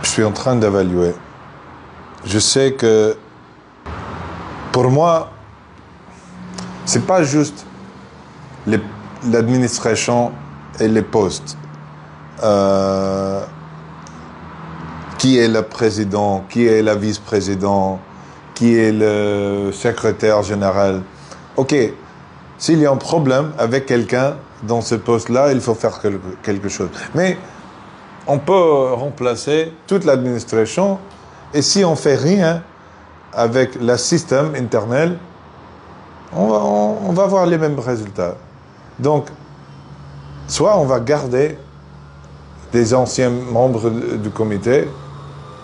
Je suis en train d'évaluer. Je sais que pour moi, c'est pas juste l'administration et les postes. Qui est le président, qui est la vice-président, qui est le secrétaire général. Ok, s'il y a un problème avec quelqu'un dans ce poste-là, il faut faire quelque chose. Mais on peut remplacer toute l'administration et si on fait rien avec le système interne, on va avoir les mêmes résultats. Donc, soit on va garder des anciens membres du comité,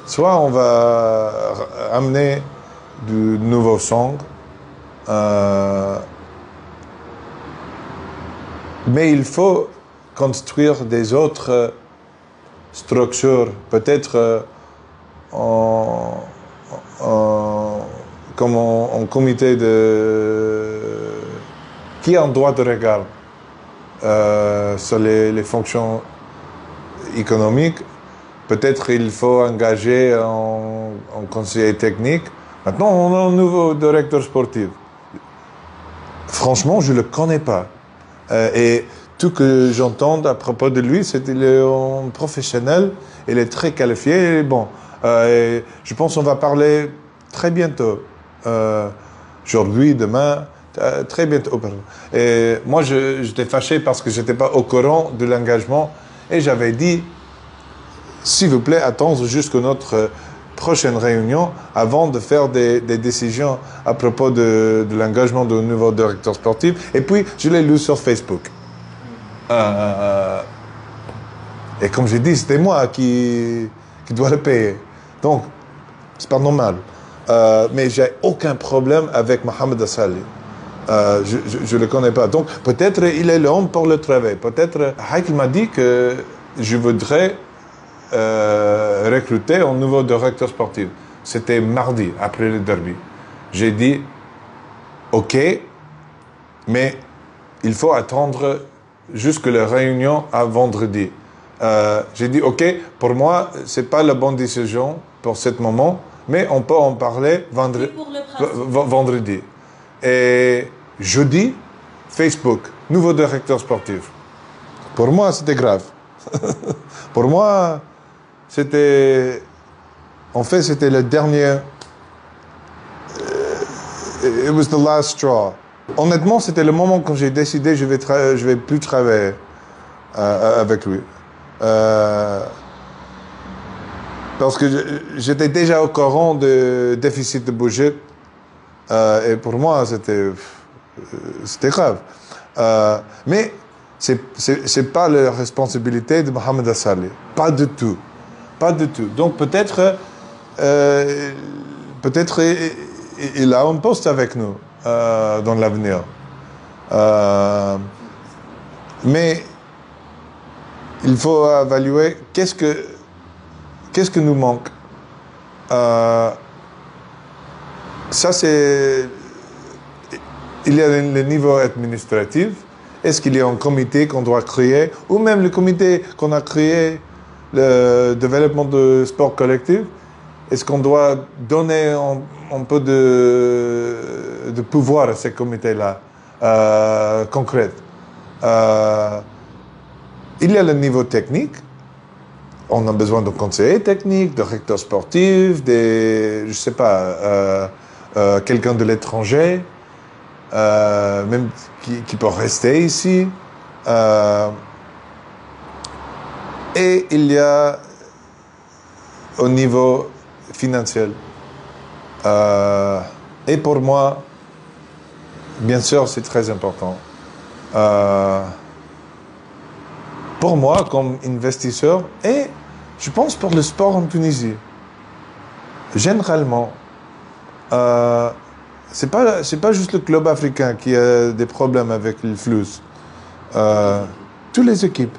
soit on va amener du nouveau sang. Mais il faut construire des autres structures, peut-être comme en comité qui a un droit de regard sur les fonctions économiques. Peut-être il faut engager un conseiller technique. Maintenant, on a un nouveau directeur sportif. Franchement, je ne le connais pas. Et tout que j'entends à propos de lui, c'est qu'il est un professionnel, il est très qualifié. Et bon, et je pense qu'on va parler très bientôt. Aujourd'hui, demain, très bientôt. Et moi, j'étais fâché parce que je n'étais pas au courant de l'engagement et j'avais dit, s'il vous plaît, attendre jusqu'à notre prochaine réunion avant de faire des décisions à propos de l'engagement du nouveau directeur sportif. Et puis, je l'ai lu sur Facebook. Et comme j'ai dit, c'était moi qui dois le payer. Donc, c'est pas normal. Mais j'ai aucun problème avec Mohamed Assali. Je le connais pas. Donc, peut-être il est l'homme pour le travail. Peut-être, Haïk m'a dit que je voudrais recruter un nouveau directeur sportif. C'était mardi, après le derby. J'ai dit, OK, mais il faut attendre jusqu'à la réunion à vendredi. J'ai dit, OK, pour moi, c'est pas la bonne décision pour ce moment, mais on peut en parler vendredi. Et jeudi, Facebook, nouveau directeur sportif. Pour moi, c'était grave. Pour moi, c'était... En fait, c'était le dernier... It was the last straw. Honnêtement, c'était le moment quand j'ai décidé je vais plus travailler avec lui. Parce que j'étais déjà au courant de déficit de budget. Et pour moi, c'était grave. Mais c'est pas la responsabilité de Mohamed Assali. Pas du tout. Pas du tout. Donc peut-être il a un poste avec nous dans l'avenir. Mais il faut évaluer qu'est-ce que nous manque. Ça, c'est... Il y a le niveau administratif. Est-ce qu'il y a un comité qu'on doit créer, ou même le comité qu'on a créé, le développement de sport collectif? Est-ce qu'on doit donner un peu de pouvoir à ces comités-là, concrets? Il y a le niveau technique. On a besoin de conseillers techniques, de recteurs sportifs, je sais pas, quelqu'un de l'étranger, même qui peut rester ici. Et il y a au niveau financier. Et pour moi, bien sûr, c'est très important. Pour moi, comme investisseur, et je pense pour le sport en Tunisie, généralement, c'est pas juste le club africain qui a des problèmes avec le flux. Toutes les équipes.